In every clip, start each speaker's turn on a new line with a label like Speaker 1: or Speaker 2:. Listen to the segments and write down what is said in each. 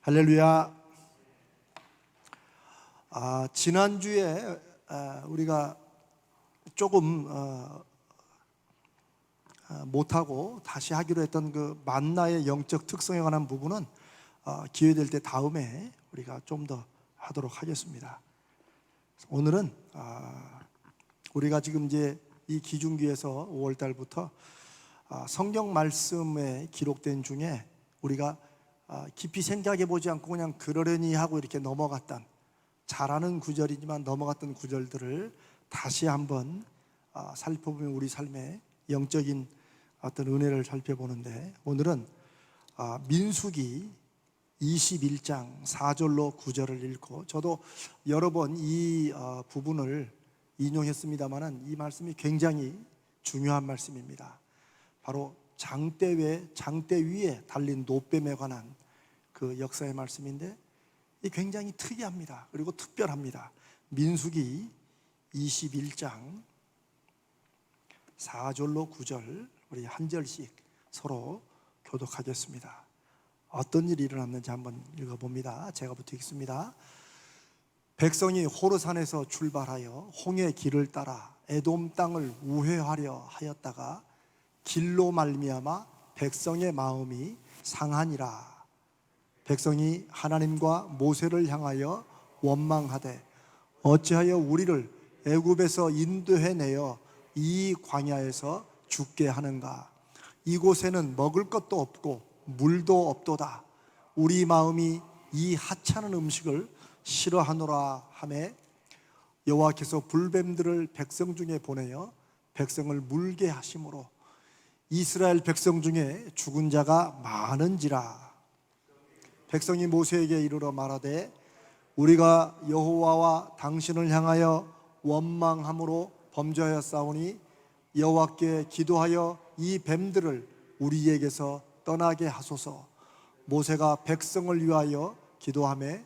Speaker 1: 할렐루야. 지난주에 우리가 조금 못하고 다시 하기로 했던 그 만나의 영적 특성에 관한 부분은 기회 될 때 다음에 우리가 좀 더 하도록 하겠습니다. 오늘은 우리가 지금 이제 이 기중기에서 5월 달부터 성경 말씀에 기록된 중에 우리가 깊이 생각해 보지 않고 그냥 그러려니 하고 이렇게 넘어갔던, 잘하는 구절이지만 넘어갔던 구절들을 다시 한번 살펴보면 우리 삶의 영적인 어떤 은혜를 살펴보는데, 오늘은 민수기 21장 4절로 9절을 읽고, 저도 여러 번 이 부분을 인용했습니다만 이 말씀이 굉장히 중요한 말씀입니다. 바로 장대 위에 달린 노뱀에 관한 그 역사의 말씀인데, 이 굉장히 특이합니다. 그리고 특별합니다. 민수기 21장 4절로 9절 우리 한 절씩 서로 교독하겠습니다. 어떤 일이 일어났는지 한번 읽어봅니다. 제가부터 읽습니다. 백성이 호르산에서 출발하여 홍해 길을 따라 에돔 땅을 우회하려 하였다가 길로 말미암아 백성의 마음이 상하니라. 백성이 하나님과 모세를 향하여 원망하되, 어찌하여 우리를 애굽에서 인도해내어 이 광야에서 죽게 하는가? 이곳에는 먹을 것도 없고 물도 없도다. 우리 마음이 이 하찮은 음식을 싫어하노라 하매, 여호와께서 불뱀들을 백성 중에 보내어 백성을 물게 하심으로 이스라엘 백성 중에 죽은 자가 많은지라. 백성이 모세에게 이르러 말하되, 우리가 여호와와 당신을 향하여 원망함으로 범죄하였사오니 여호와께 기도하여 이 뱀들을 우리에게서 떠나게 하소서. 모세가 백성을 위하여 기도하매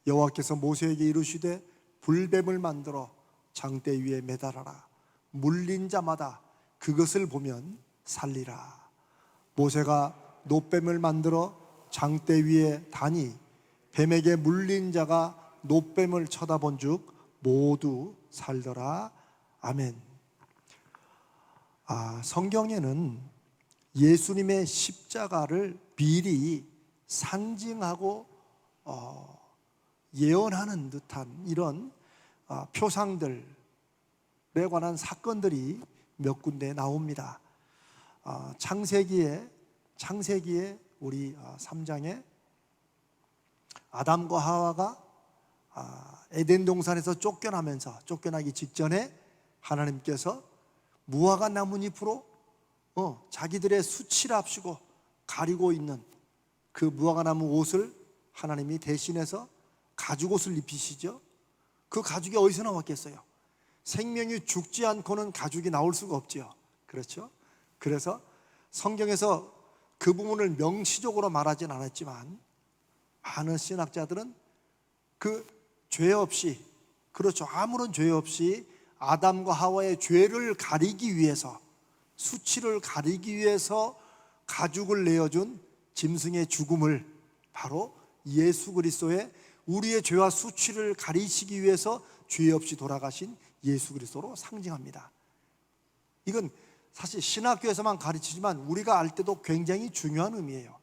Speaker 1: 여호와께서 모세에게 이르시되, 불뱀을 만들어 장대 위에 매달아라. 물린 자마다 그것을 보면 살리라. 모세가 노뱀을 만들어 장대 위에 다니 뱀에게 물린 자가 노뱀을 쳐다본 즉 모두 살더라. 아멘. 성경에는 예수님의 십자가를 미리 상징하고 예언하는 듯한 이런 표상들에 관한 사건들이 몇 군데 나옵니다. 창세기에 우리 3장에 아담과 하와가 에덴 동산에서 쫓겨나기 직전에 하나님께서 무화과 나뭇잎으로 자기들의 수치를 합시고 가리고 있는 그 무화과나무 옷을 하나님이 대신해서 가죽옷을 입히시죠. 그 가죽이 어디서 나왔겠어요? 생명이 죽지 않고는 가죽이 나올 수가 없죠. 그렇죠? 그래서 성경에서 그 부분을 명시적으로 말하진 않았지만 많은 신학자들은 그 죄 없이, 그렇죠, 아무런 죄 없이 아담과 하와의 죄를 가리기 위해서, 수치를 가리기 위해서 가죽을 내어준 짐승의 죽음을 바로 예수 그리스도의 우리의 죄와 수치를 가리시기 위해서 죄 없이 돌아가신 예수 그리스도로 상징합니다. 이건 사실 신학교에서만 가르치지만 우리가 알 때도 굉장히 중요한 의미예요.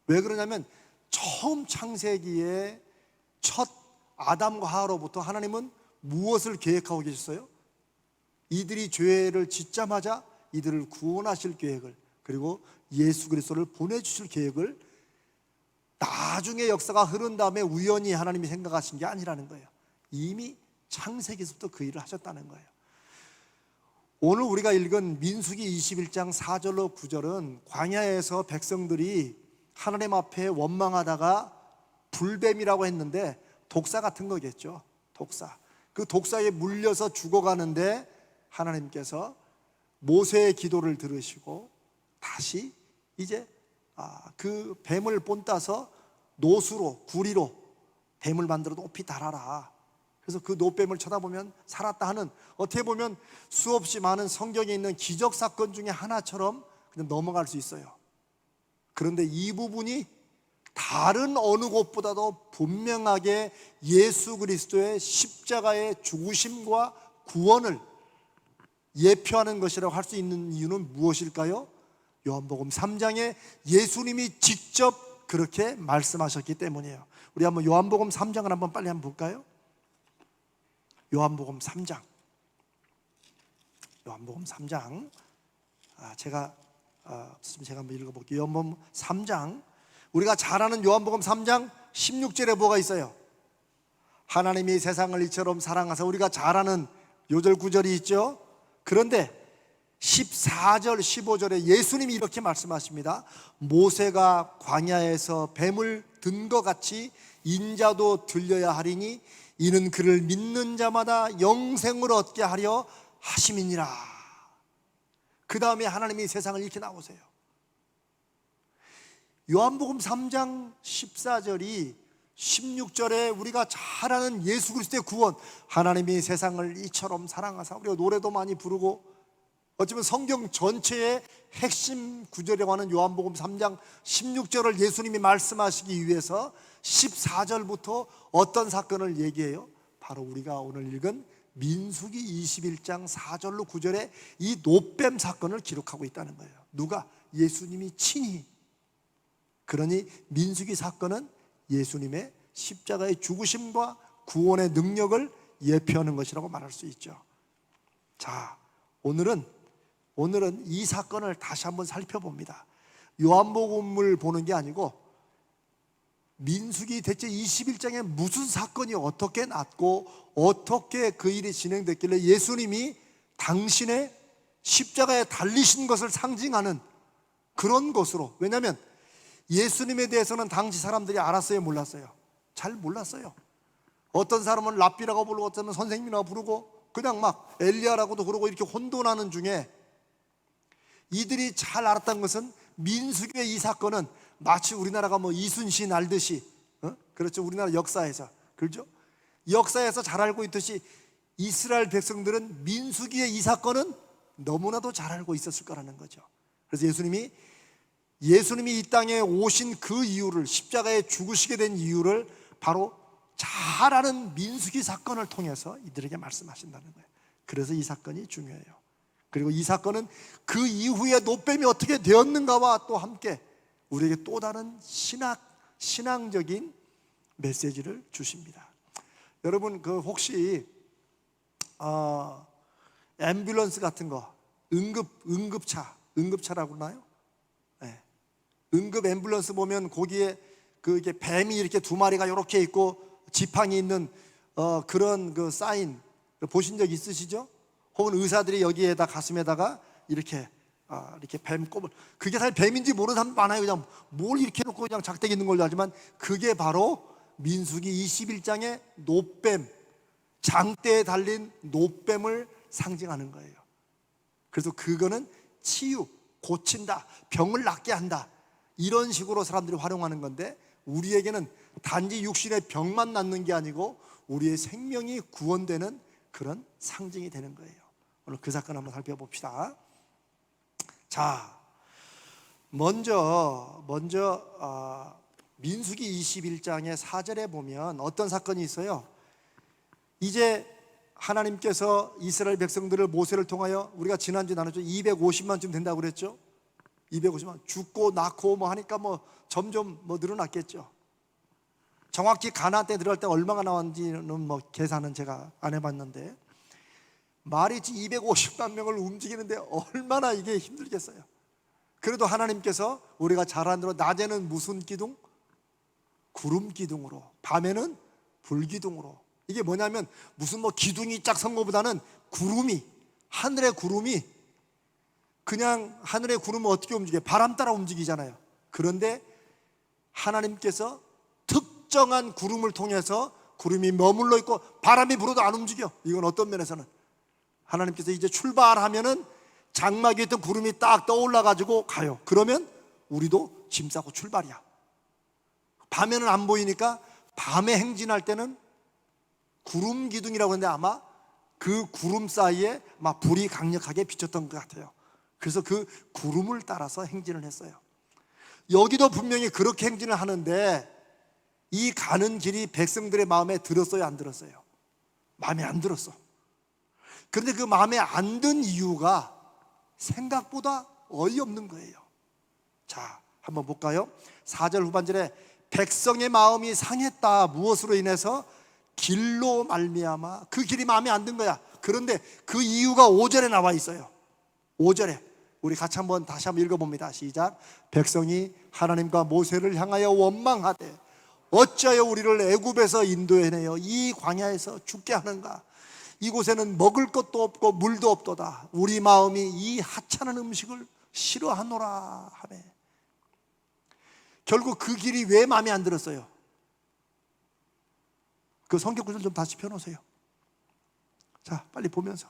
Speaker 1: 왜 그러냐면 처음 창세기에 첫 아담과 하와로부터 하나님은 무엇을 계획하고 계셨어요? 이들이 죄를 짓자마자 이들을 구원하실 계획을, 그리고 예수 그리스도를 보내주실 계획을 나중에 역사가 흐른 다음에 우연히 하나님이 생각하신 게 아니라는 거예요. 이미 창세기에서부터 그 일을 하셨다는 거예요. 오늘 우리가 읽은 민수기 21장 4절로 9절은 광야에서 백성들이 하나님 앞에 원망하다가 불뱀이라고 했는데 독사 같은 거겠죠. 독사. 그 독사에 물려서 죽어가는데 하나님께서 모세의 기도를 들으시고 다시 이제 그 뱀을 본따서 노수로, 구리로 뱀을 만들어 높이 달아라. 그래서 그 노뱀을 쳐다보면 살았다 하는, 어떻게 보면 수없이 많은 성경에 있는 기적 사건 중에 하나처럼 그냥 넘어갈 수 있어요. 그런데 이 부분이 다른 어느 곳보다도 분명하게 예수 그리스도의 십자가의 죽으심과 구원을 예표하는 것이라고 할 수 있는 이유는 무엇일까요? 요한복음 3장에 예수님이 직접 그렇게 말씀하셨기 때문이에요. 우리 한번 요한복음 3장을 한번 빨리 한번 볼까요? 요한복음 3장. 요한복음 3장. 제가 한번 읽어볼게요. 요한복음 3장. 우리가 잘 아는 요한복음 3장 16절에 뭐가 있어요? 하나님이 세상을 이처럼 사랑하사, 우리가 잘 아는 요절 구절이 있죠. 그런데 14절 15절에 예수님이 이렇게 말씀하십니다. 모세가 광야에서 뱀을 든 것 같이 인자도 들려야 하리니 이는 그를 믿는 자마다 영생을 얻게 하려 하심이니라. 그 다음에 하나님이 세상을 이렇게 나오세요. 요한복음 3장 14절이 16절에 우리가 잘 아는 예수 그리스도의 구원, 하나님이 세상을 이처럼 사랑하사, 우리가 노래도 많이 부르고 어쩌면 성경 전체의 핵심 구절이라고 하는 요한복음 3장 16절을 예수님이 말씀하시기 위해서 14절부터 어떤 사건을 얘기해요? 바로 우리가 오늘 읽은 민수기 21장 4절로 9절에 이 노뱀 사건을 기록하고 있다는 거예요. 누가? 예수님이 친히. 그러니 민수기 사건은 예수님의 십자가의 죽으심과 구원의 능력을 예표하는 것이라고 말할 수 있죠. 자, 오늘은 이 사건을 다시 한번 살펴봅니다. 요한복음을 보는 게 아니고 민수기 대체 21장에 무슨 사건이 어떻게 났고 어떻게 그 일이 진행됐길래 예수님이 당신의 십자가에 달리신 것을 상징하는 그런 것으로. 왜냐하면 예수님에 대해서는 당시 사람들이 알았어요, 몰랐어요? 잘 몰랐어요. 어떤 사람은 랍비라고 부르고 어떤 사람은 선생님이라고 부르고 그냥 막 엘리야라고도 그러고 이렇게 혼돈하는 중에 이들이 잘 알았던 것은 민수기의 이 사건은 마치 우리나라가 뭐 이순신 알듯이, 그렇죠, 우리나라 역사에서, 그렇죠, 역사에서 잘 알고 있듯이 이스라엘 백성들은 민수기의 이 사건은 너무나도 잘 알고 있었을 거라는 거죠. 그래서 예수님이 이 땅에 오신 그 이유를, 십자가에 죽으시게 된 이유를 바로 잘 아는 민수기 사건을 통해서 이들에게 말씀하신다는 거예요. 그래서 이 사건이 중요해요. 그리고 이 사건은 그 이후에 노뱀이 어떻게 되었는가와 또 함께 우리에게 또 다른 신앙적인 메시지를 주십니다. 여러분, 혹시 앰뷸런스 같은 거, 응급차라고 하나요? 네. 응급 앰뷸런스 보면 거기에 이게 뱀이 이렇게 두 마리가 이렇게 있고 지팡이 있는 그런 그 사인 보신 적 있으시죠? 혹은 의사들이 여기에다 가슴에다가 이렇게 뱀 꼽을, 그게 사실 뱀인지 모르는 사람 많아요. 그냥 뭘 이렇게 놓고 그냥 작대기 있는 걸로 하지만 그게 바로 민수기 21장의 노뱀, 장대에 달린 노뱀을 상징하는 거예요. 그래서 그거는 치유, 고친다, 병을 낫게 한다, 이런 식으로 사람들이 활용하는 건데 우리에게는 단지 육신의 병만 낫는 게 아니고 우리의 생명이 구원되는 그런 상징이 되는 거예요. 오늘 그 사건 한번 살펴봅시다. 자, 먼저 민수기 21장의 4절에 보면 어떤 사건이 있어요. 이제 하나님께서 이스라엘 백성들을 모세를 통하여, 우리가 지난주에 나눴죠, 250만쯤 된다고 그랬죠. 250만 죽고 낳고 뭐 하니까 뭐 점점 늘어났겠죠. 정확히 가나안 때 들어갈 때 얼마가 나왔는지는 뭐 계산은 제가 안 해봤는데 말이 250만 명을 움직이는데 얼마나 이게 힘들겠어요. 그래도 하나님께서 우리가 잘 아는 대로 낮에는 무슨 기둥? 구름 기둥으로, 밤에는 불 기둥으로. 이게 뭐냐면 무슨 기둥이 쫙 선 것보다는 하늘의 구름이, 그냥 하늘의 구름은 어떻게 움직여요? 바람 따라 움직이잖아요. 그런데 하나님께서 특정한 구름을 통해서 구름이 머물러 있고 바람이 불어도 안 움직여. 이건 어떤 면에서는 하나님께서 이제 출발하면은 장막에 있던 구름이 딱 떠올라 가지고 가요. 그러면 우리도 짐 싸고 출발이야. 밤에는 안 보이니까 밤에 행진할 때는 구름 기둥이라고 하는데 아마 그 구름 사이에 막 불이 강력하게 비쳤던 것 같아요. 그래서 그 구름을 따라서 행진을 했어요. 여기도 분명히 그렇게 행진을 하는데 이 가는 길이 백성들의 마음에 들었어요, 안 들었어요? 마음에 안 들었어. 그런데 그 마음에 안 든 이유가 생각보다 어이없는 거예요. 자, 한번 볼까요? 4절 후반절에 백성의 마음이 상했다. 무엇으로 인해서? 길로 말미암아. 그 길이 마음에 안 든 거야. 그런데 그 이유가 5절에 나와 있어요. 5절에 우리 같이 다시 한번 읽어봅니다. 시작. 백성이 하나님과 모세를 향하여 원망하되 어찌하여 우리를 애굽에서 인도해내어 이 광야에서 죽게 하는가? 이곳에는 먹을 것도 없고 물도 없도다. 우리 마음이 이 하찮은 음식을 싫어하노라 하매. 결국 그 길이 왜 마음에 안 들었어요? 그 성경 구절 좀 다시 펴놓으세요. 자, 빨리 보면서.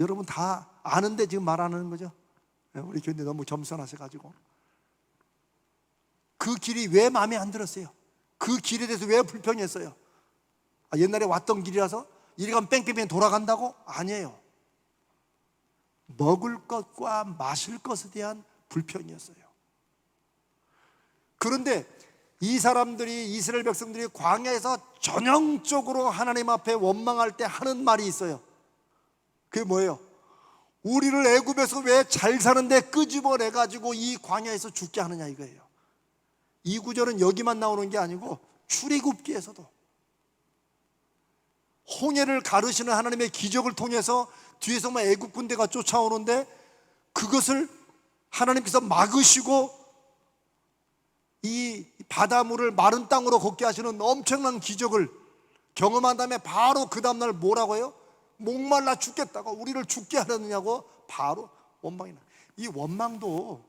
Speaker 1: 여러분 다 아는데 지금 말하는 거죠? 우리 교인들 너무 겸손하셔가지고. 그 길이 왜 마음에 안 들었어요? 그 길에 대해서 왜 불평했어요? 옛날에 왔던 길이라서 이리 가면 뺑뺑뺑 돌아간다고? 아니에요. 먹을 것과 마실 것에 대한 불평이었어요. 그런데 이 사람들이, 이스라엘 백성들이 광야에서 전형적으로 하나님 앞에 원망할 때 하는 말이 있어요. 그게 뭐예요? 우리를 애굽에서 왜 잘 사는데 끄집어내가지고 이 광야에서 죽게 하느냐 이거예요. 이 구절은 여기만 나오는 게 아니고 출애굽기에서도 홍해를 가르시는 하나님의 기적을 통해서 뒤에서 막 애굽 군대가 쫓아오는데 그것을 하나님께서 막으시고 이 바닷물을 마른 땅으로 걷게 하시는 엄청난 기적을 경험한 다음에 바로 그 다음날 뭐라고 해요? 목말라 죽겠다고, 우리를 죽게 하려느냐고 바로 원망이 나. 이 원망도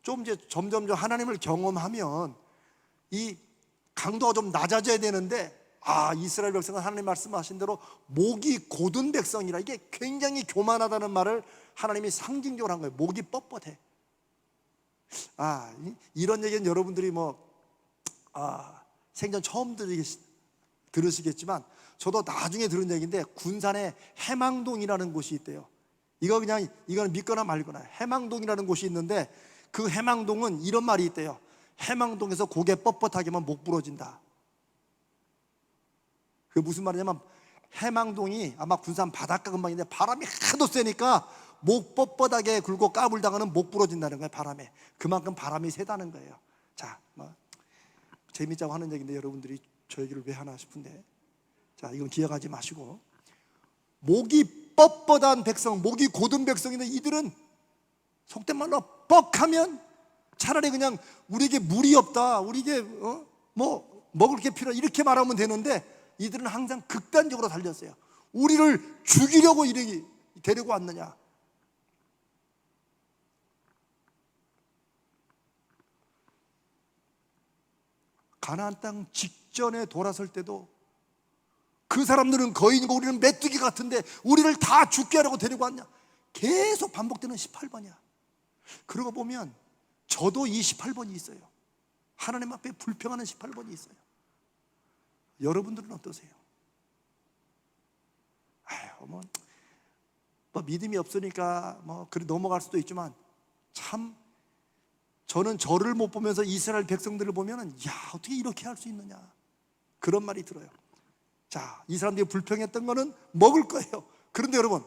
Speaker 1: 좀 이제 점점 하나님을 경험하면 이 강도가 좀 낮아져야 되는데, 이스라엘 백성은 하나님 말씀하신 대로 목이 곧은 백성이라, 이게 굉장히 교만하다는 말을 하나님이 상징적으로 한 거예요. 목이 뻣뻣해. 이런 얘기는 여러분들이 생전 처음 들으시겠지만 저도 나중에 들은 얘기인데, 군산에 해망동이라는 곳이 있대요. 이거는 믿거나 말거나. 해망동이라는 곳이 있는데 그 해망동은 이런 말이 있대요. 해망동에서 고개 뻣뻣하게 하면 목 부러진다. 그게 무슨 말이냐면, 해망동이 아마 군산 바닷가 근방인데 바람이 하도 세니까 목 뻣뻣하게 굴고 까불다가는 목 부러진다는 거예요. 바람에. 그만큼 바람이 세다는 거예요. 자, 재밌자고 하는 얘기인데 여러분들이 저 얘기를 왜 하나 싶은데, 자, 이건 기억하지 마시고, 목이 뻣뻣한 백성, 목이 곧은 백성인데 이들은 속된 말로 뻑하면 차라리 그냥 우리에게 물이 없다, 우리에게 먹을 게 필요하다 이렇게 말하면 되는데, 이들은 항상 극단적으로 달렸어요. 우리를 죽이려고 이렇게 데리고 왔느냐. 가나안 땅 직전에 돌아설 때도 그 사람들은 거인이고 우리는 메뚜기 같은데 우리를 다 죽게 하려고 데리고 왔냐. 계속 반복되는 18번이야. 그러고 보면 저도 이 18번이 있어요. 하나님 앞에 불평하는 18번이 있어요. 여러분들은 어떠세요? 믿음이 없으니까 그래 넘어갈 수도 있지만, 참 저는 저를 못 보면서 이스라엘 백성들을 보면은, 어떻게 이렇게 할 수 있느냐, 그런 말이 들어요. 자, 이 사람들이 불평했던 거는 먹을 거예요. 그런데 여러분,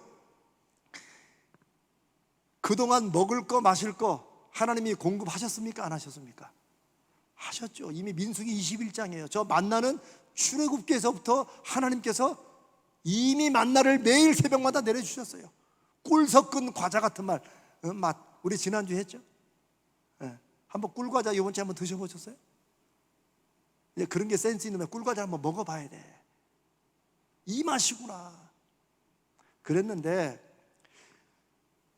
Speaker 1: 그동안 먹을 거 마실 거 하나님이 공급하셨습니까? 안 하셨습니까? 하셨죠. 이미 민수기 21장이에요. 저 만나는 출애굽기에서부터 하나님께서 이미 만나를 매일 새벽마다 내려주셨어요. 꿀 섞은 과자 같은 맛. 우리 지난주에 했죠. 한번 꿀과자 이번 주에 한번 드셔보셨어요? 그런 게 센스 있는 거야. 꿀과자 한번 먹어봐야 돼. 이 맛이구나. 그랬는데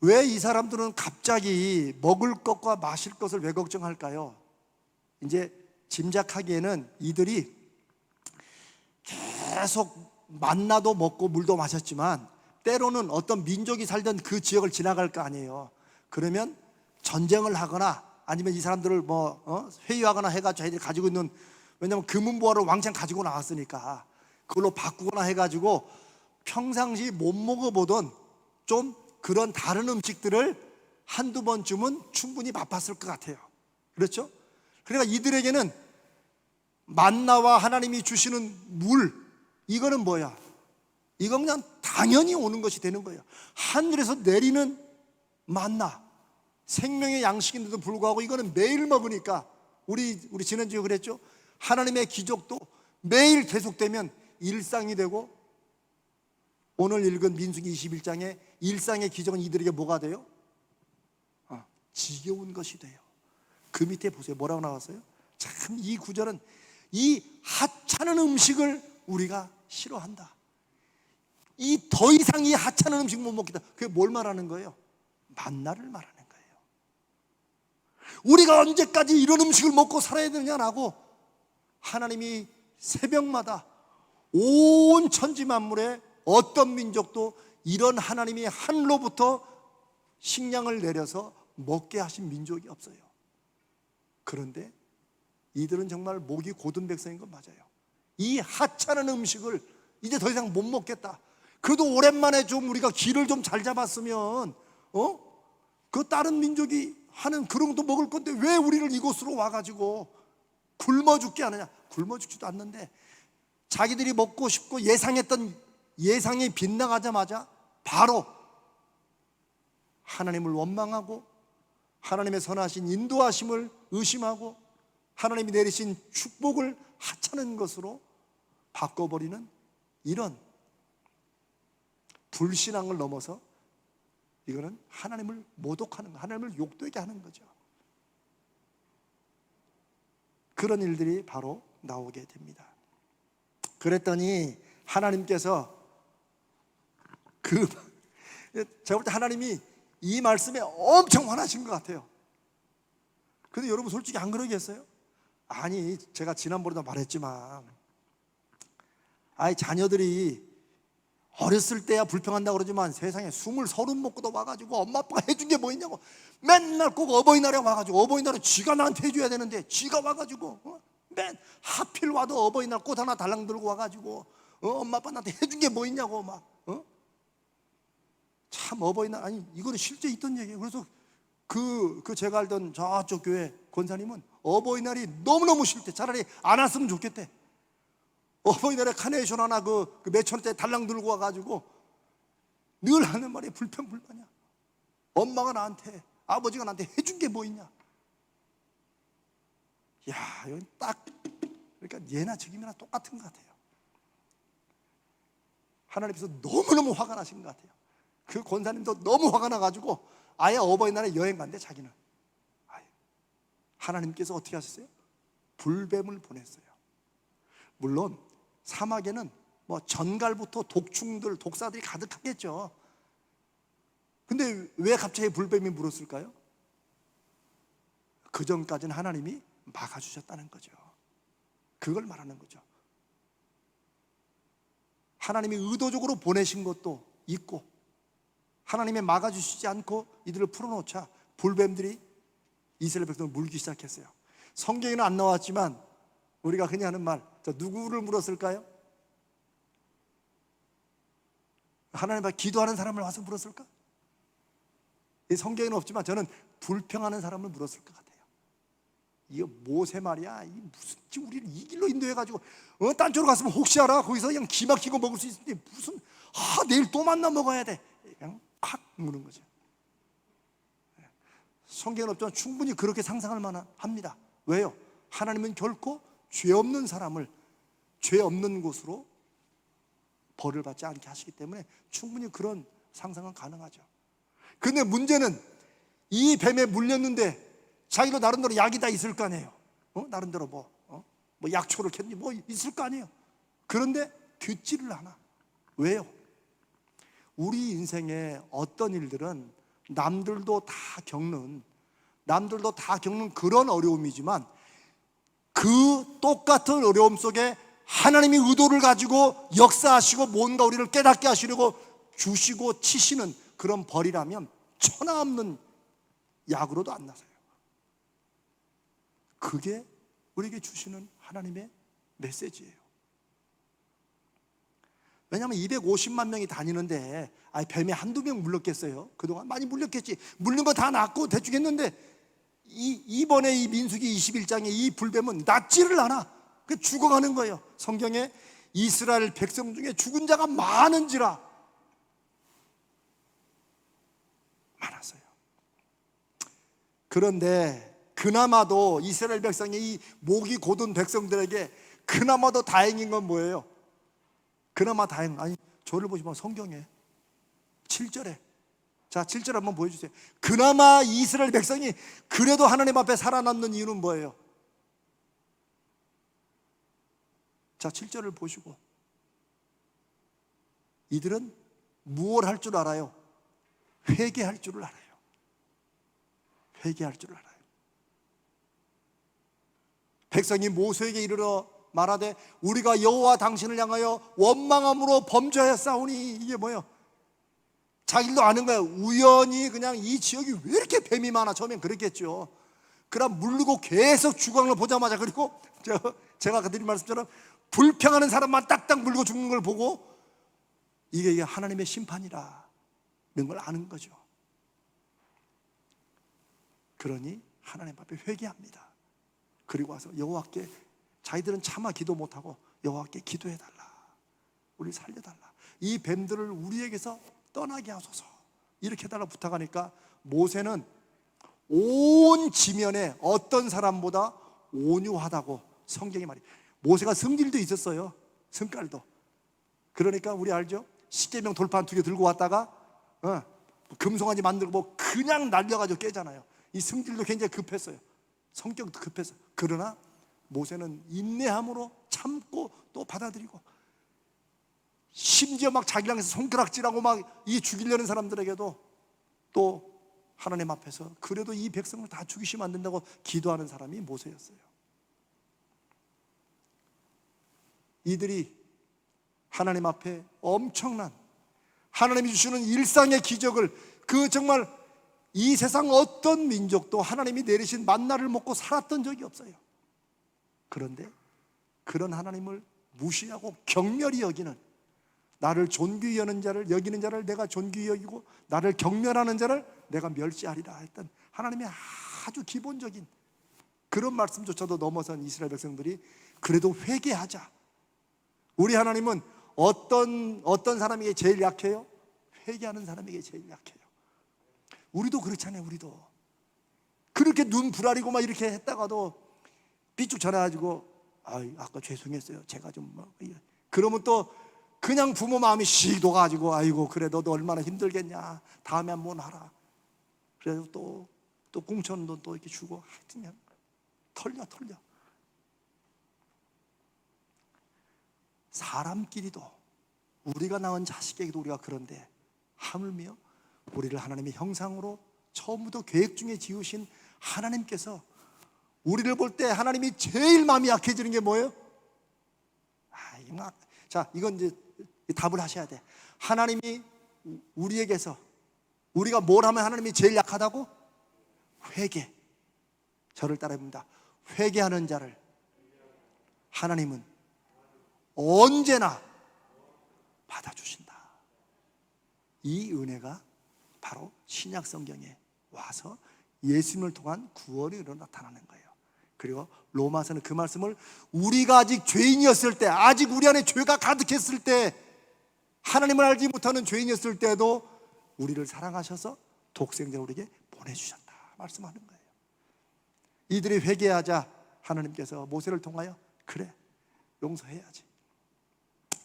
Speaker 1: 왜 이 사람들은 갑자기 먹을 것과 마실 것을 왜 걱정할까요? 이제 짐작하기에는 이들이 계속 만나도 먹고 물도 마셨지만 때로는 어떤 민족이 살던 그 지역을 지나갈 거 아니에요. 그러면 전쟁을 하거나 아니면 이 사람들을 회유하거나 해가지고 자기들이 가지고 있는, 왜냐하면 금은보화를 왕창 가지고 나왔으니까 그걸로 바꾸거나 해가지고 평상시 못 먹어보던 좀 그런 다른 음식들을 한두 번쯤은 충분히 맛봤을 것 같아요. 그렇죠? 그러니까 이들에게는 만나와 하나님이 주시는 물, 이거는 뭐야? 이건 그냥 당연히 오는 것이 되는 거예요. 하늘에서 내리는 만나, 생명의 양식인데도 불구하고 이거는 매일 먹으니까 우리 지난주에 그랬죠? 하나님의 기적도 매일 계속되면 일상이 되고, 오늘 읽은 민수기 21장의 일상의 기적은 이들에게 뭐가 돼요? 지겨운 것이 돼요. 그 밑에 보세요. 뭐라고 나왔어요? 참 이 구절은 이 하찮은 음식을 우리가 싫어한다. 이 더 이상 이 하찮은 음식 못 먹겠다. 그게 뭘 말하는 거예요? 만나를 말하는 거예요. 우리가 언제까지 이런 음식을 먹고 살아야 되냐라고 하나님이 새벽마다 온 천지 만물에 어떤 민족도 이런 하나님이 하늘로부터 식량을 내려서 먹게 하신 민족이 없어요. 그런데 이들은 정말 목이 고든 백성인 건 맞아요. 이 하찮은 음식을 이제 더 이상 못 먹겠다. 그래도 오랜만에 좀 우리가 기를 좀 잘 잡았으면 그 다른 민족이 하는 그런 것도 먹을 건데 왜 우리를 이곳으로 와가지고 굶어 죽게 하느냐. 굶어 죽지도 않는데 자기들이 먹고 싶고 예상했던 예상이 빗나가자마자 바로 하나님을 원망하고 하나님의 선하신 인도하심을 의심하고 하나님이 내리신 축복을 하찮은 것으로 바꿔버리는 이런 불신앙을 넘어서 이거는 하나님을 모독하는 거, 하나님을 욕되게 하는 거죠. 그런 일들이 바로 나오게 됩니다. 그랬더니 하나님께서 제가 볼 때 하나님이 이 말씀에 엄청 화나신 것 같아요. 근데 여러분 솔직히 안 그러겠어요? 아니, 제가 지난번에도 말했지만 자녀들이 어렸을 때야 불평한다고 그러지만 세상에 20, 30 먹고도 와가지고 엄마 아빠가 해준 게 뭐 있냐고 맨날 꼭 어버이날에 와가지고 어버이날은 쥐가 나한테 해줘야 되는데 쥐가 와가지고 맨 하필 와도 어버이날 꽃 하나 달랑 들고 와가지고 엄마 아빠 나한테 해준 게 뭐 있냐고 막 참 어버이날, 아니 이거는 실제 있던 얘기예요. 그래서 그 제가 알던 저쪽 교회 권사님은 어버이날이 너무너무 싫대. 차라리 안 왔으면 좋겠대. 어버이날에 카네이션 하나 그 몇천 원짜리 달랑 들고 와가지고 늘 하는 말이 불평불만이야. 엄마가 나한테, 아버지가 나한테 해준 게 뭐 있냐. 야, 이건 딱 그러니까 얘나 저기나 똑같은 것 같아요. 하나님께서 너무너무 화가 나신 것 같아요. 그 권사님도 너무 화가 나가지고 아예 어버이날에 여행 간대. 자기는 하나님께서 어떻게 하셨어요? 불뱀을 보냈어요. 물론 사막에는 뭐 전갈부터 독충들, 독사들이 가득하겠죠. 근데 왜 갑자기 불뱀이 물었을까요? 그 전까지는 하나님이 막아주셨다는 거죠. 그걸 말하는 거죠. 하나님이 의도적으로 보내신 것도 있고 하나님이 막아주시지 않고 이들을 풀어놓자 불뱀들이 이스라엘 백성을 물기 시작했어요. 성경에는 안 나왔지만 우리가 흔히 하는 말, 누구를 물었을까요? 하나님 앞에 기도하는 사람을 와서 물었을까? 이 성경에는 없지만 저는 불평하는 사람을 물었을 것 같아요. 이거 모세 말이야, 이 무슨 우리를 이 길로 인도해가지고 딴 쪽으로 갔으면 혹시 알아? 거기서 그냥 기 막히고 먹을 수 있는데 무슨 내일 또 만나 먹어야 돼. 그냥 팍 무는 거죠. 성경은 없지만 충분히 그렇게 상상할 만합니다. 왜요? 하나님은 결코 죄 없는 사람을 죄 없는 곳으로 벌을 받지 않게 하시기 때문에 충분히 그런 상상은 가능하죠. 근데 문제는 이 뱀에 물렸는데 자기도 나름대로 약이 다 있을 거 아니에요. 나름대로 뭐 약초를 켰니 뭐 있을 거 아니에요. 그런데 듣지를 않아. 왜요? 우리 인생에 어떤 일들은 남들도 다 겪는 그런 어려움이지만 그 똑같은 어려움 속에 하나님이 의도를 가지고 역사하시고 뭔가 우리를 깨닫게 하시려고 주시고 치시는 그런 벌이라면 천하 없는 약으로도 안 나서요. 그게 우리에게 주시는 하나님의 메시지예요. 왜냐하면 250만 명이 다니는데 뱀에 한두 명 물렸겠어요? 그동안 많이 물렸겠지. 물린 거 다 낫고 대충 했는데 이번에 이 민수기 21장의 이 불뱀은 낫지를 않아. 그 죽어가는 거예요. 성경에 이스라엘 백성 중에 죽은 자가 많은지라 많았어요. 그런데 그나마도 이스라엘 백성의 이 목이 곧은 백성들에게 그나마도 다행인 건 뭐예요? 그나마 다행. 아니, 저를 보시면 성경에 7절에, 자 7절 한번 보여주세요. 그나마 이스라엘 백성이 그래도 하나님 앞에 살아남는 이유는 뭐예요? 자 7절을 보시고, 이들은 무엇을 할 줄 알아요? 회개할 줄을 알아요. 회개할 줄을 알아요. 백성이 모세에게 이르러 말하되 우리가 여호와 당신을 향하여 원망함으로 범죄하였사오니, 이게 뭐예요? 자기도 아는 거예요. 우연히 그냥 이 지역이 왜 이렇게 뱀이 많아? 처음엔 그랬겠죠. 그럼 물르고 계속 죽어가는 걸 보자마자, 그리고 제가 그들이 말씀처럼 불평하는 사람만 딱딱 물고 죽는 걸 보고 이게 하나님의 심판이라는 걸 아는 거죠. 그러니 하나님 앞에 회개합니다. 그리고 와서 여호와께, 자기들은 차마 기도 못하고 여호와께 기도해달라, 우리 살려달라, 이 뱀들을 우리에게서 떠나게 하소서, 이렇게 해달라 부탁하니까 모세는 온 지면에 어떤 사람보다 온유하다고 성경이 말이에요. 모세가 성질도 있었어요. 성깔도. 그러니까 우리 알죠? 십계명 돌판 2개 들고 왔다가 금송아지 만들고 뭐 그냥 날려가지고 깨잖아요. 이 성질도 굉장히 급했어요. 성격도 급했어요. 그러나 모세는 인내함으로 참고 또 받아들이고, 심지어 막 자기랑 해서 손가락질하고 막 이 죽이려는 사람들에게도 또 하나님 앞에서 그래도 이 백성을 다 죽이시면 안 된다고 기도하는 사람이 모세였어요. 이들이 하나님 앞에 엄청난 하나님이 주시는 일상의 기적을, 그 정말 이 세상 어떤 민족도 하나님이 내리신 만나를 먹고 살았던 적이 없어요. 그런데 그런 하나님을 무시하고 경멸히 여기는, 나를 존귀히 여기는 자를 내가 존귀히 여기고 나를 경멸하는 자를 내가 멸시하리라 했던 하나님의 아주 기본적인 그런 말씀조차도 넘어선 이스라엘 백성들이 그래도 회개하자. 우리 하나님은 어떤 사람에게 제일 약해요? 회개하는 사람에게 제일 약해요. 우리도 그렇잖아요. 우리도 그렇게 눈 부라리고 막 이렇게 했다가도 삐쭉 전해가지고 아까 죄송했어요, 제가 좀 그러면 또 그냥 부모 마음이 씩 녹아가지고 아이고 그래 너도 얼마나 힘들겠냐, 다음에 한번 하라. 그래서 또 공천 돈 또 이렇게 주고, 하여튼 그냥 털려. 사람끼리도, 우리가 낳은 자식에게도 우리가 그런데 하물며 우리를 하나님의 형상으로 처음부터 계획 중에 지으신 하나님께서 우리를 볼 때 하나님이 제일 마음이 약해지는 게 뭐예요? 자, 이건 이제 답을 하셔야 돼. 하나님이 우리에게서 우리가 뭘 하면 하나님이 제일 약하다고? 회개. 저를 따라해봅니다. 회개하는 자를 하나님은 언제나 받아주신다. 이 은혜가 바로 신약 성경에 와서 예수님을 통한 구원으로 나타나는 거예요. 그리고 로마서는 그 말씀을 우리가 아직 죄인이었을 때, 아직 우리 안에 죄가 가득했을 때, 하나님을 알지 못하는 죄인이었을 때도 우리를 사랑하셔서 독생자를 우리에게 보내주셨다 말씀하는 거예요. 이들이 회개하자 하나님께서 모세를 통하여 그래 용서해야지.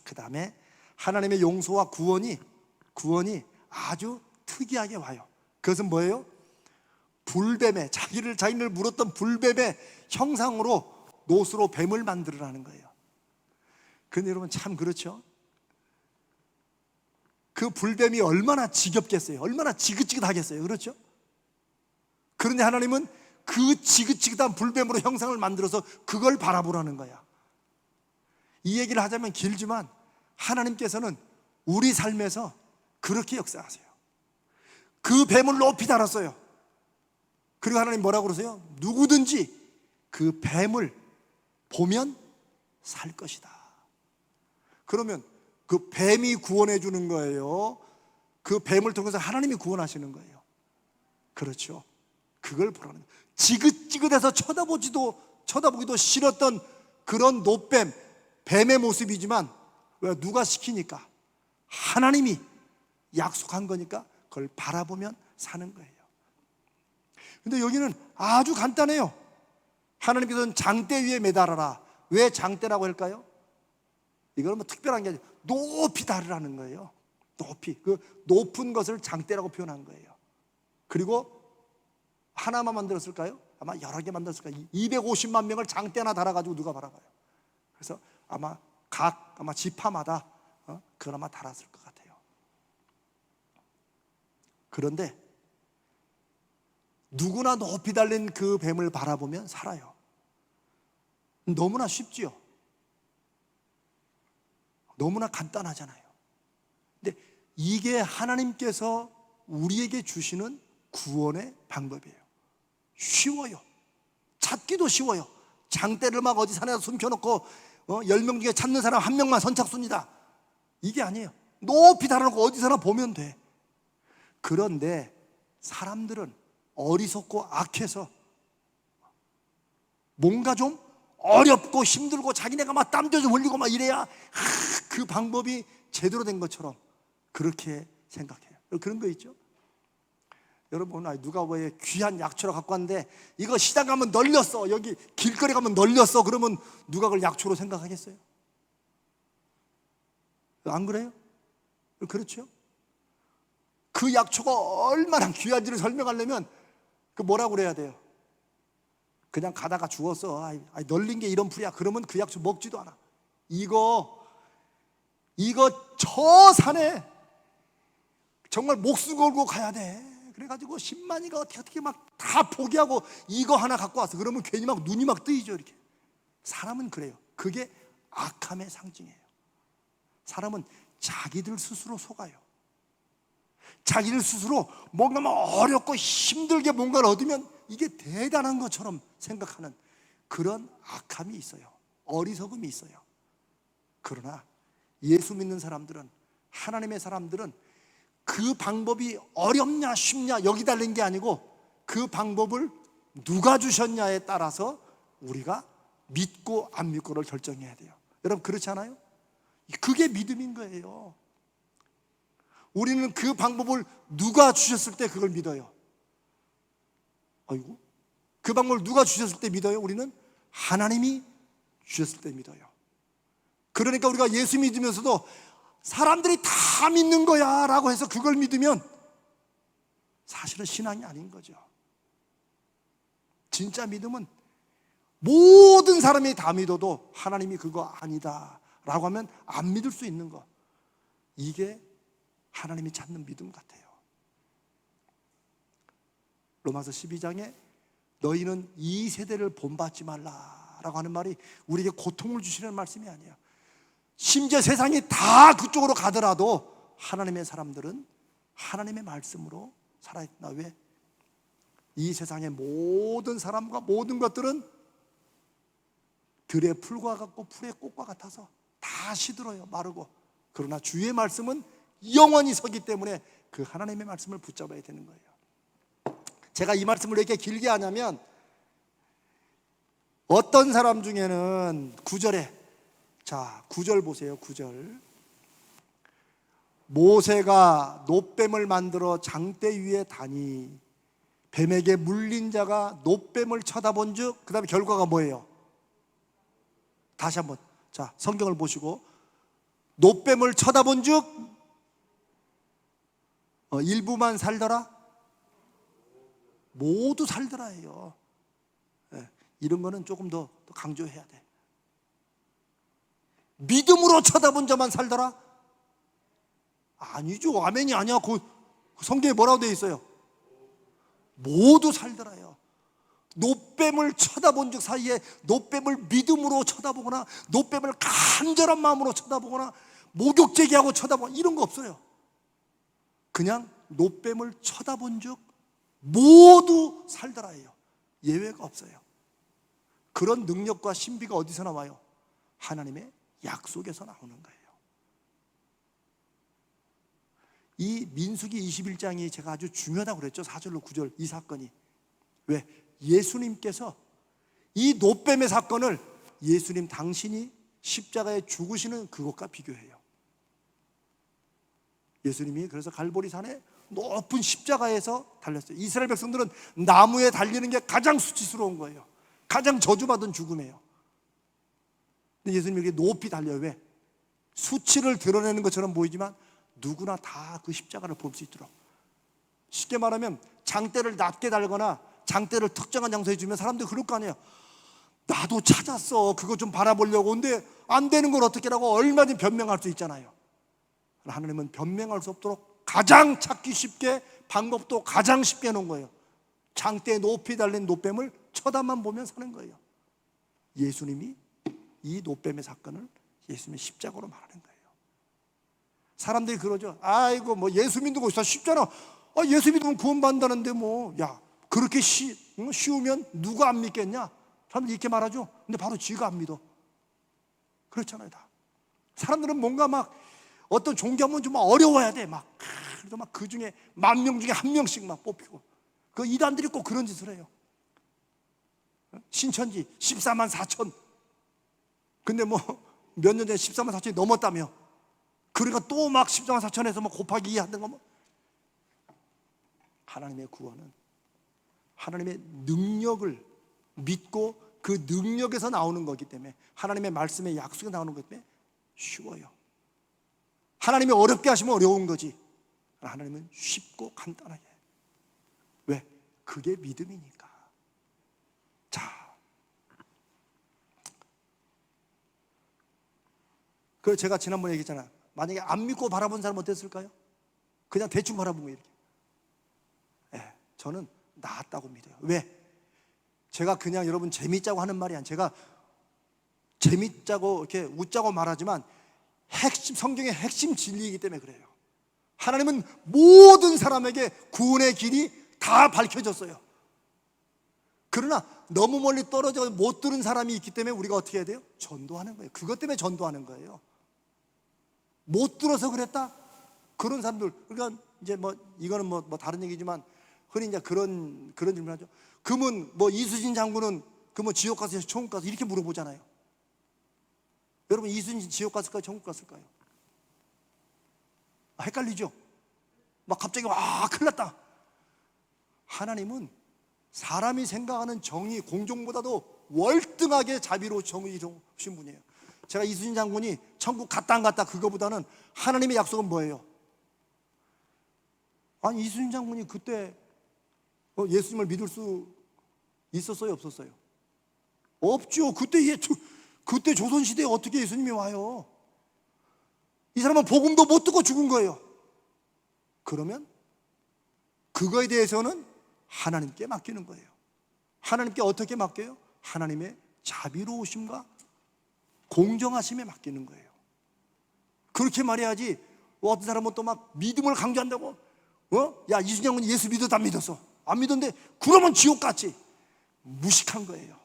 Speaker 1: 그 다음에 하나님의 용서와 구원이 아주 특이하게 와요. 그것은 뭐예요? 불뱀의, 자기를 물었던 불뱀의 형상으로 노스로 뱀을 만들으라는 거예요. 근데 여러분 참 그렇죠? 그 불뱀이 얼마나 지겹겠어요? 얼마나 지긋지긋하겠어요? 그렇죠? 그런데 하나님은 그 지긋지긋한 불뱀으로 형상을 만들어서 그걸 바라보라는 거야. 이 얘기를 하자면 길지만 하나님께서는 우리 삶에서 그렇게 역사하세요. 그 뱀을 높이 달았어요. 그리고 하나님 뭐라고 그러세요? 누구든지 그 뱀을 보면 살 것이다. 그러면 그 뱀이 구원해 주는 거예요? 그 뱀을 통해서 하나님이 구원하시는 거예요? 그렇죠. 그걸 보라는 거예요. 지긋지긋해서 쳐다보기도 싫었던 그런 노뱀, 뱀의 모습이지만 왜 누가 시키니까? 하나님이 약속한 거니까 그걸 바라보면 사는 거예요. 근데 여기는 아주 간단해요. 하나님께서는 장대 위에 매달아라. 왜 장대라고 할까요? 이거는 뭐 특별한 게 아니라 높이 다르라는 거예요. 높이, 그 높은 것을 장대라고 표현한 거예요. 그리고 하나만 만들었을까요? 아마 여러 개 만들었을 거예요. 250만 명을 장대 하나 달아가지고 누가 바라봐요. 그래서 아마 아마 지파마다 그걸 아마 달았을 것 같아요. 그런데 누구나 높이 달린 그 뱀을 바라보면 살아요. 너무나 쉽지요. 너무나 간단하잖아요. 근데 이게 하나님께서 우리에게 주시는 구원의 방법이에요. 쉬워요. 찾기도 쉬워요. 장대를 막 어디 산에서 숨겨놓고 10명 중에 찾는 사람 1명만 선착순이다, 이게 아니에요. 높이 달아놓고 어디서나 보면 돼. 그런데 사람들은 어리석고 악해서 뭔가 좀 어렵고 힘들고 자기네가 막 땀도 좀 흘리고 막 이래야 그 방법이 제대로 된 것처럼 그렇게 생각해요. 그런 거 있죠. 여러분, 누가 왜 귀한 약초를 갖고 왔는데 이거 시장 가면 널렸어, 여기 길거리 가면 널렸어, 그러면 누가 그걸 약초로 생각하겠어요? 안 그래요? 그렇죠. 그 약초가 얼마나 귀한지를 설명하려면 그 뭐라고 그래야 돼요? 그냥 가다가 죽었어, 널린 게 이런 풀이야, 그러면 그 약초 먹지도 않아. 이거 저 산에 정말 목숨 걸고 가야 돼. 그래가지고 10만이가 어떻게 막 다 포기하고 이거 하나 갖고 왔어. 그러면 괜히 막 눈이 막 뜨이죠. 이렇게. 사람은 그래요. 그게 악함의 상징이에요. 사람은 자기들 스스로 속아요. 자기들 스스로 뭔가 막 어렵고 힘들게 뭔가를 얻으면 이게 대단한 것처럼 생각하는 그런 악함이 있어요. 어리석음이 있어요. 그러나 예수 믿는 사람들은, 하나님의 사람들은 그 방법이 어렵냐 쉽냐 여기 달린 게 아니고 그 방법을 누가 주셨냐에 따라서 우리가 믿고 안 믿고를 결정해야 돼요. 여러분, 그렇지 않아요? 그게 믿음인 거예요. 우리는 그 방법을 누가 주셨을 때 그걸 믿어요. 아이고, 그 방법을 누가 주셨을 때 믿어요? 우리는 하나님이 주셨을 때 믿어요. 그러니까 우리가 예수 믿으면서도 사람들이 다 믿는 거야 라고 해서 그걸 믿으면 사실은 신앙이 아닌 거죠. 진짜 믿음은 모든 사람이 다 믿어도 하나님이 그거 아니다 라고 하면 안 믿을 수 있는 거, 이게 하나님이 찾는 믿음 같아요. 로마서 12장에 너희는 이 세대를 본받지 말라라고 하는 말이 우리에게 고통을 주시는 말씀이 아니에요. 심지어 세상이 다 그쪽으로 가더라도 하나님의 사람들은 하나님의 말씀으로 살아야 된다. 왜? 이 세상의 모든 사람과 모든 것들은 들의 풀과 같고 풀의 꽃과 같아서 다 시들어요, 마르고. 그러나 주의 말씀은 영원히 서기 때문에 그 하나님의 말씀을 붙잡아야 되는 거예요. 제가 이 말씀을 왜 이렇게 길게 하냐면, 어떤 사람 중에는 9절에, 자 9절 보세요. 9절, 모세가 놋뱀을 만들어 장대 위에 다니 뱀에게 물린 자가 놋뱀을 쳐다본 즉, 그 다음에 결과가 뭐예요? 다시 한번, 자 성경을 보시고, 놋뱀을 쳐다본 즉 일부만 살더라, 모두 살더라예요. 이런 거는 조금 더 강조해야 돼. 믿음으로 쳐다본 자만 살더라? 아니죠. 아멘이 아니야. 그 성경에 뭐라고 되어 있어요? 모두 살더라요. 놋뱀을 쳐다본 즉 사이에 놋뱀을 믿음으로 쳐다보거나 놋뱀을 간절한 마음으로 쳐다보거나 목욕제기하고 쳐다보거나 이런 거 없어요. 그냥 놋뱀을 쳐다본 즉 모두 살더라예요. 예외가 없어요. 그런 능력과 신비가 어디서 나와요? 하나님의 약속에서 나오는 거예요. 이 민수기 21장이 제가 아주 중요하다고 그랬죠. 4절로 9절 이 사건이. 왜? 예수님께서 이 노뱀의 사건을 예수님 당신이 십자가에 죽으시는 그것과 비교해요. 예수님이 그래서 갈보리산에 높은 십자가에서 달렸어요. 이스라엘 백성들은 나무에 달리는 게 가장 수치스러운 거예요. 가장 저주받은 죽음이에요. 근데 예수님이 이렇게 높이 달려요. 왜? 수치를 드러내는 것처럼 보이지만 누구나 다 그 십자가를 볼 수 있도록. 쉽게 말하면 장대를 낮게 달거나 장대를 특정한 장소에 주면 사람들이 그럴 거 아니에요. 나도 찾았어, 그거 좀 바라보려고. 근데 안 되는 걸 어떻게 하라고 얼마든지 변명할 수 있잖아요. 하나님은 변명할 수 없도록 가장 찾기 쉽게, 방법도 가장 쉽게 해놓은 거예요. 장대에 높이 달린 노뱀을 쳐다만 보면 사는 거예요. 예수님이 이 노뱀의 사건을 예수님의 십자가로 말하는 거예요. 사람들이 그러죠. 아이고 뭐 예수 믿는 거 쉽잖아. 예수 믿으면 구원받는다는데 뭐, 야 그렇게 쉬우면 누가 안 믿겠냐? 사람들이 이렇게 말하죠. 근데 바로 쥐가 안 믿어. 그렇잖아요. 다 사람들은 뭔가 막 어떤 종교하면 좀 어려워야 돼. 그래서 막 그 중에 10,000명 중에 1명씩 막 뽑히고. 그 이단들이 꼭 그런 짓을 해요. 신천지 14만 4천. 근데 뭐 몇 년 전에 14만 4천이 넘었다며. 그러니까 또 막 14만 4천에서 뭐 곱하기 2 하는 거 뭐. 하나님의 구원은 하나님의 능력을 믿고 그 능력에서 나오는 거기 때문에, 하나님의 말씀의 약속에 나오는 거기 때문에 쉬워요. 하나님이 어렵게 하시면 어려운 거지, 하나님은 쉽고 간단하게. 왜? 그게 믿음이니까. 자, 그 제가 지난번에 얘기했잖아요. 만약에 안 믿고 바라본 사람은 어땠을까요? 그냥 대충 바라본 거예요. 이렇게. 저는 나았다고 믿어요. 왜? 제가 그냥 여러분 재밌자고 하는 말이 아니에요. 제가 재밌자고 이렇게 웃자고 말하지만 성경의 핵심 진리이기 때문에 그래요. 하나님은 모든 사람에게 구원의 길이 다 밝혀졌어요. 그러나 너무 멀리 떨어져 못 들은 사람이 있기 때문에 우리가 어떻게 해야 돼요? 전도하는 거예요. 그것 때문에 전도하는 거예요. 못 들어서 그랬다? 그런 사람들, 그러니까 이제 뭐 이거는 뭐 다른 얘기지만 흔히 이제 그런 질문하죠. 그러면 뭐 이수진 장군은 그 뭐 지옥 가서 천국 가서 이렇게 물어보잖아요. 여러분 이수진 지옥 갔을까요? 천국 갔을까요? 헷갈리죠? 막 갑자기 와 큰일 났다. 하나님은 사람이 생각하는 정의, 공정보다도 월등하게 자비로 정의로우신 분이에요. 제가 이수진 장군이 천국 갔다 안 갔다 그거보다는 하나님의 약속은 뭐예요? 아니 이수진 장군이 그때 예수님을 믿을 수 있었어요? 없었어요? 없죠. 그때 조선시대에 어떻게 예수님이 와요? 이 사람은 복음도 못 듣고 죽은 거예요. 그러면 그거에 대해서는 하나님께 맡기는 거예요. 하나님께 어떻게 맡겨요? 하나님의 자비로우심과 공정하심에 맡기는 거예요. 그렇게 말해야지. 어떤 사람은 또 막 믿음을 강조한다고, 야 이수진 장군이 예수 믿었다 안 믿었어? 안 믿었는데 그러면 지옥 갔지. 무식한 거예요.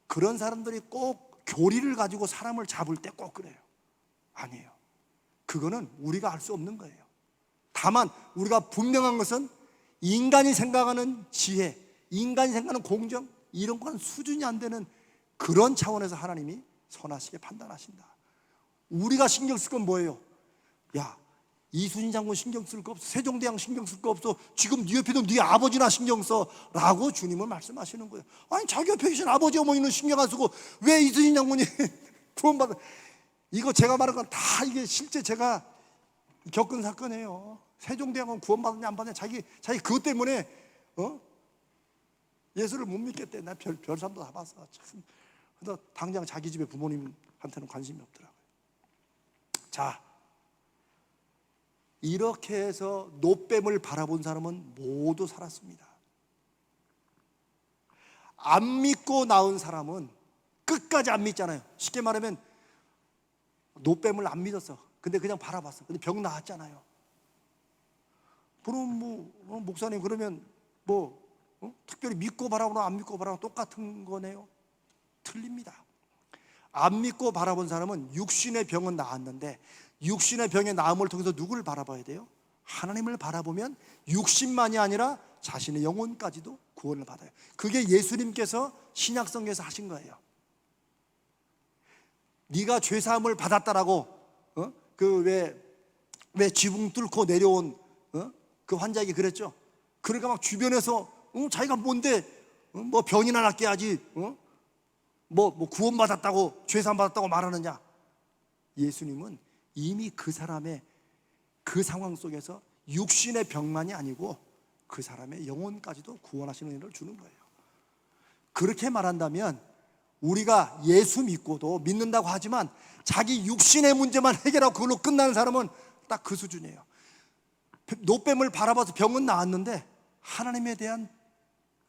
Speaker 1: 그런 사람들이 꼭 교리를 가지고 사람을 잡을 때 꼭 그래요. 아니에요. 그거는 우리가 알 수 없는 거예요. 다만 우리가 분명한 것은 인간이 생각하는 지혜, 인간이 생각하는 공정, 이런 건 수준이 안 되는 그런 차원에서 하나님이 선하시게 판단하신다. 우리가 신경 쓸 건 뭐예요? 야 이수진 장군 신경 쓸 거 없어, 세종대왕 신경 쓸 거 없어, 지금 네 옆에 있는 네 아버지나 신경 써 라고 주님은 말씀하시는 거예요. 아니 자기 옆에 계신 아버지 어머니는 신경 안 쓰고 왜 이수진 장군이 구원받아. 이거 제가 말한 건 다 이게 실제 제가 겪은 사건이에요. 세종대왕은 구원받았냐 안 받았냐 자기 그것 때문에 예수를 못 믿겠대. 나 별삼도 다 봤어. 참. 그래서 당장 자기 집에 부모님한테는 관심이 없더라고요. 자, 이렇게 해서 노뱀을 바라본 사람은 모두 살았습니다. 안 믿고 나온 사람은 끝까지 안 믿잖아요. 쉽게 말하면 노뱀을 안 믿었어. 근데 그냥 바라봤어. 근데 병 나았잖아요. 그럼 뭐 목사님 그러면 특별히 믿고 바라보나 안 믿고 바라보나 똑같은 거네요? 틀립니다. 안 믿고 바라본 사람은 육신의 병은 나았는데 육신의 병의 나음을 통해서 누구를 바라봐야 돼요? 하나님을 바라보면 육신만이 아니라 자신의 영혼까지도 구원을 받아요. 그게 예수님께서 신약성경에서 하신 거예요. 네가 죄사함을 받았다라고 왜 지붕 뚫고 내려온 그 환자에게 그랬죠. 그러니까 막 주변에서 자기가 뭔데 뭐 병이나 낫게 하지 뭐 구원받았다고 죄사함 받았다고 말하느냐. 예수님은 이미 그 사람의 그 상황 속에서 육신의 병만이 아니고 그 사람의 영혼까지도 구원하시는 은혜를 주는 거예요. 그렇게 말한다면 우리가 예수 믿고도 믿는다고 하지만 자기 육신의 문제만 해결하고 그걸로 끝나는 사람은 딱 그 수준이에요. 노뱀을 바라봐서 병은 나았는데 하나님에 대한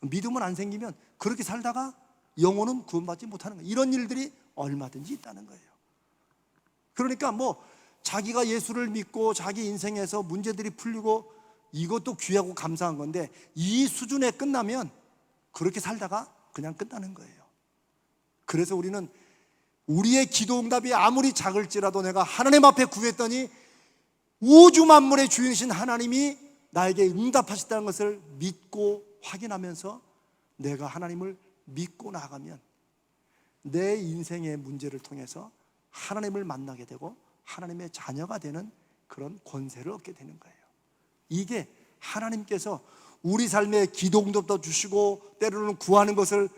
Speaker 1: 믿음은 안 생기면 그렇게 살다가 영혼은 구원받지 못하는 거예요. 이런 일들이 얼마든지 있다는 거예요. 그러니까 뭐 자기가 예수를 믿고 자기 인생에서 문제들이 풀리고 이것도 귀하고 감사한 건데 이 수준에 끝나면 그렇게 살다가 그냥 끝나는 거예요. 그래서 우리는 우리의 기도 응답이 아무리 작을지라도 내가 하나님 앞에 구했더니 우주 만물의 주인이신 하나님이 나에게 응답하셨다는 것을 믿고 확인하면서 내가 하나님을 믿고 나가면 내 인생의 문제를 통해서 하나님을 만나게 되고 하나님의 자녀가 되는 그런 권세를 얻게 되는 거예요. 이게 하나님께서 우리 삶에 기도 응답도 주시고 때로는 구하는 것을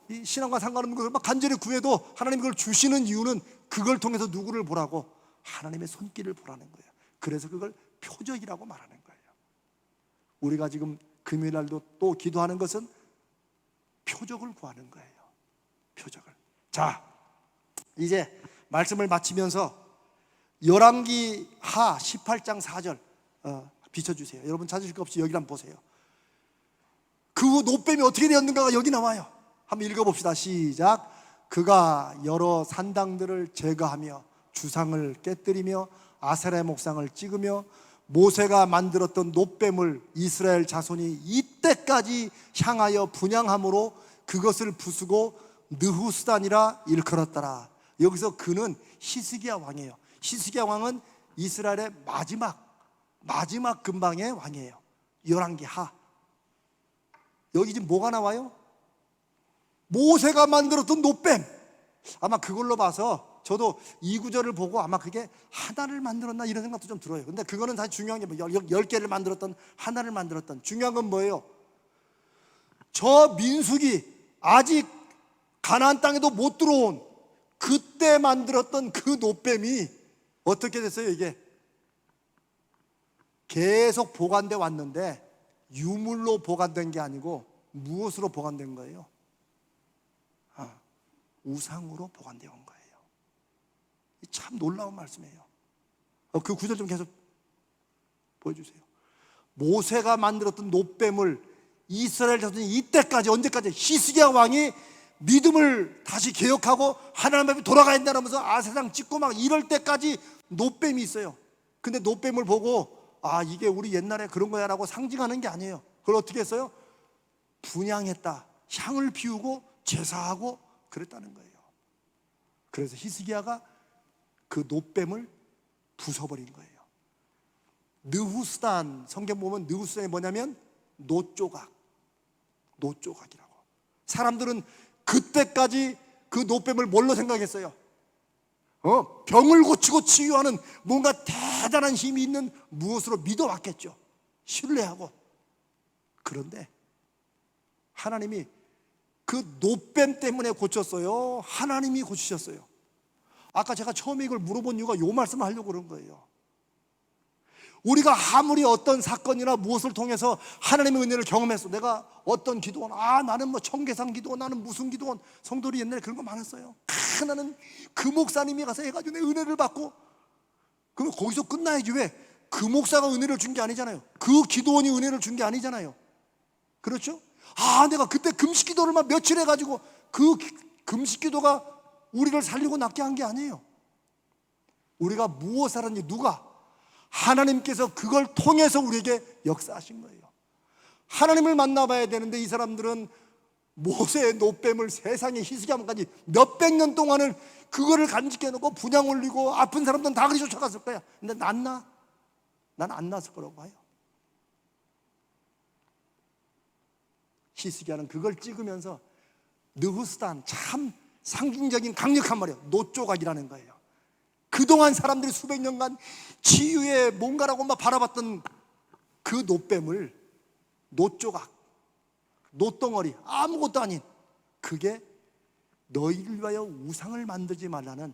Speaker 1: 이 신앙과 상관없는 것을 막 간절히 구해도 하나님 그걸 주시는 이유는 그걸 통해서 누구를 보라고? 하나님의 손길을 보라는 거예요. 그래서 그걸 표적이라고 말하는 거예요. 우리가 지금 금요일 날도 또 기도하는 것은 표적을 구하는 거예요. 표적을. 자, 이제 말씀을 마치면서 열왕기하 18장 4절 비춰주세요. 여러분 찾으실 거 없이 여기 한번 보세요. 그 노뱀이 어떻게 되었는가가 여기 나와요. 한번 읽어봅시다. 시작. 그가 여러 산당들을 제거하며 주상을 깨뜨리며 아세라의 목상을 찍으며 모세가 만들었던 노뱀을 이스라엘 자손이 이때까지 향하여 분향함으로 그것을 부수고 느후스단이라 일컬었더라. 여기서 그는 히스기야 왕이에요. 히스기야 왕은 이스라엘의 마지막 근방의 왕이에요. 열왕기하. 여기 지금 뭐가 나와요? 모세가 만들었던 노뱀. 아마 그걸로 봐서 저도 이 구절을 보고 아마 그게 하나를 만들었나 이런 생각도 좀 들어요. 근데 그거는 사실 중요한 게 뭐 10개를 만들었던 하나를 만들었던 중요한 건 뭐예요? 저 민숙이 아직 가나안 땅에도 못 들어온 그때 만들었던 그 노뱀이 어떻게 됐어요? 이게 계속 보관돼 왔는데 유물로 보관된 게 아니고 무엇으로 보관된 거예요? 우상으로 보관되어 온 거예요. 참 놀라운 말씀이에요. 그 구절 좀 계속 보여주세요. 모세가 만들었던 노뱀을 이스라엘 자손이 이때까지 언제까지 히스기야 왕이 믿음을 다시 개혁하고 하나님 앞에 돌아가야 된다면서 아세상 찍고 막 이럴 때까지 노뱀이 있어요. 근데 노뱀을 보고 이게 우리 옛날에 그런 거야 라고 상징하는 게 아니에요. 그걸 어떻게 했어요? 분향했다. 향을 피우고 제사하고 그랬다는 거예요. 그래서 히스기야가 그 노뱀을 부숴버린 거예요. 느후스단, 성경 보면 느후스단이 뭐냐면 노조각이라고. 사람들은 그때까지 그 노뱀을 뭘로 생각했어요? 병을 고치고 치유하는 뭔가 대단한 힘이 있는 무엇으로 믿어왔겠죠. 신뢰하고. 그런데 하나님이 그 노뱀 때문에 고쳤어요? 하나님이 고치셨어요? 아까 제가 처음에 이걸 물어본 이유가 이 말씀을 하려고 그런 거예요. 우리가 아무리 어떤 사건이나 무엇을 통해서 하나님의 은혜를 경험했어. 내가 어떤 기도원, 나는 뭐 청계산 기도원, 나는 무슨 기도원. 성도들이 옛날에 그런 거 많았어요. 나는 그 목사님이 가서 해가지고 내 은혜를 받고. 그럼 거기서 끝나야지. 왜? 그 목사가 은혜를 준 게 아니잖아요. 그 기도원이 은혜를 준 게 아니잖아요. 그렇죠? 내가 그때 금식 기도를 막 며칠 해가지고 그 금식 기도가 우리를 살리고 낫게 한 게 아니에요. 우리가 무엇을 하는지 누가? 하나님께서 그걸 통해서 우리에게 역사하신 거예요. 하나님을 만나봐야 되는데 이 사람들은 모세의 노뱀을 세상에 희스기야까지 몇백 년 동안을 그거를 간직해놓고 분향 올리고 아픈 사람들은 다 그리 쫓아갔을 거야. 근데 난 안 났을 거라고 봐요. 히스기야는 그걸 찍으면서 느후스단, 참 상징적인 강력한 말이에요. 노조각이라는 거예요. 그동안 사람들이 수백 년간 치유의 뭔가라고 막 바라봤던 그 노뱀을 노조각, 노덩어리, 아무것도 아닌, 그게 너희를 위하여 우상을 만들지 말라는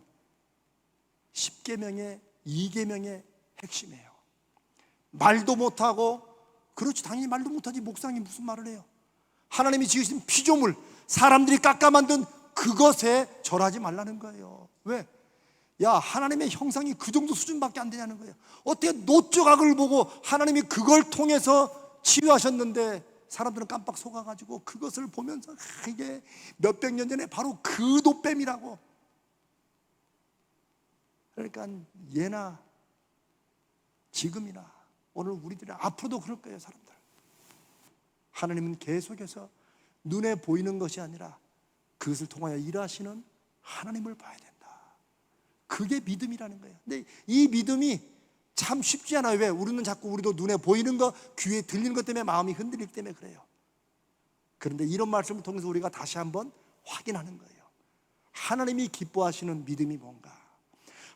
Speaker 1: 10계명의 2계명의 핵심이에요. 말도 못하고, 그렇지, 당연히 말도 못하지, 목상이 무슨 말을 해요. 하나님이 지으신 피조물, 사람들이 깎아 만든 그것에 절하지 말라는 거예요. 왜? 야, 하나님의 형상이 그 정도 수준밖에 안 되냐는 거예요. 어떻게 노조각을 보고 하나님이 그걸 통해서 치유하셨는데 사람들은 깜빡 속아가지고 그것을 보면서 이게 몇백 년 전에 바로 그 노뱀이라고. 그러니까 예나 지금이나 오늘 우리들이 앞으로도 그럴 거예요. 사람들, 하나님은 계속해서 눈에 보이는 것이 아니라 그것을 통하여 일하시는 하나님을 봐야 된다. 그게 믿음이라는 거예요. 근데 이 믿음이 참 쉽지 않아요. 왜? 우리는 자꾸 우리도 눈에 보이는 것, 귀에 들리는 것 때문에 마음이 흔들리기 때문에 그래요. 그런데 이런 말씀을 통해서 우리가 다시 한번 확인하는 거예요. 하나님이 기뻐하시는 믿음이 뭔가,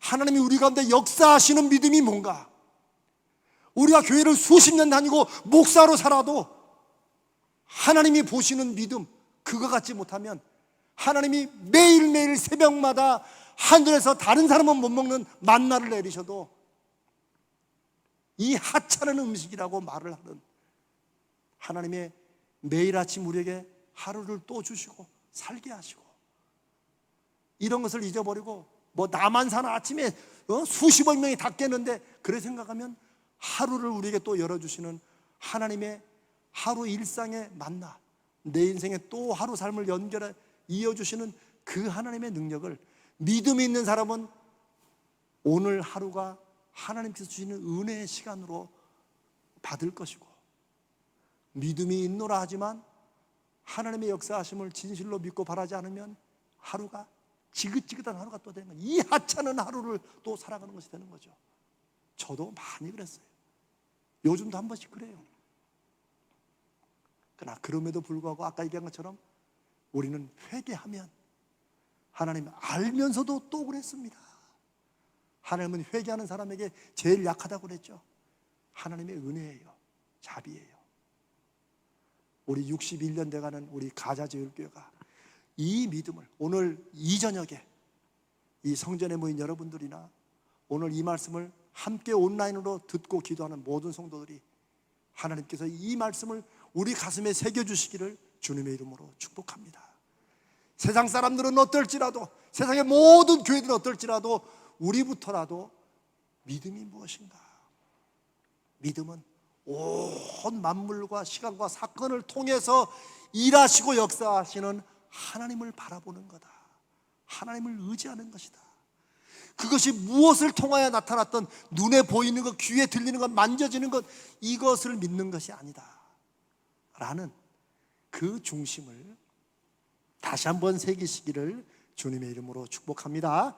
Speaker 1: 하나님이 우리 가운데 역사하시는 믿음이 뭔가. 우리가 교회를 수십 년 다니고 목사로 살아도 하나님이 보시는 믿음, 그거 갖지 못하면, 하나님이 매일매일 새벽마다 하늘에서 다른 사람은 못 먹는 만나를 내리셔도 이 하찮은 음식이라고 말을 하는 하나님의 매일 아침 우리에게 하루를 또 주시고 살게 하시고, 이런 것을 잊어버리고 뭐 나만 사는 아침에 수십억 명이 다 깨는데 그래 생각하면 하루를 우리에게 또 열어주시는 하나님의 하루 일상의 만나, 내 인생에 또 하루 삶을 연결해 이어주시는 그 하나님의 능력을 믿음이 있는 사람은 오늘 하루가 하나님께서 주시는 은혜의 시간으로 받을 것이고, 믿음이 있노라 하지만 하나님의 역사하심을 진실로 믿고 바라지 않으면 하루가 지긋지긋한 하루가 또 되는 거예요. 이 하찮은 하루를 또 살아가는 것이 되는 거죠. 저도 많이 그랬어요. 요즘도 한 번씩 그래요. 그러나 그럼에도 불구하고 아까 얘기한 것처럼 우리는 회개하면, 하나님 알면서도 또 그랬습니다. 하나님은 회개하는 사람에게 제일 약하다고 그랬죠. 하나님의 은혜예요. 자비예요. 우리 61년 돼가는 우리 가자제일교회가 이 믿음을 오늘 이 저녁에 이 성전에 모인 여러분들이나 오늘 이 말씀을 함께 온라인으로 듣고 기도하는 모든 성도들이 하나님께서 이 말씀을 우리 가슴에 새겨주시기를 주님의 이름으로 축복합니다. 세상 사람들은 어떨지라도, 세상의 모든 교회들은 어떨지라도 우리부터라도 믿음이 무엇인가? 믿음은 온 만물과 시간과 사건을 통해서 일하시고 역사하시는 하나님을 바라보는 거다. 하나님을 의지하는 것이다. 그것이 무엇을 통하여 나타났던 눈에 보이는 것, 귀에 들리는 것, 만져지는 것, 이것을 믿는 것이 아니다 라는 그 중심을 다시 한번 새기시기를 주님의 이름으로 축복합니다.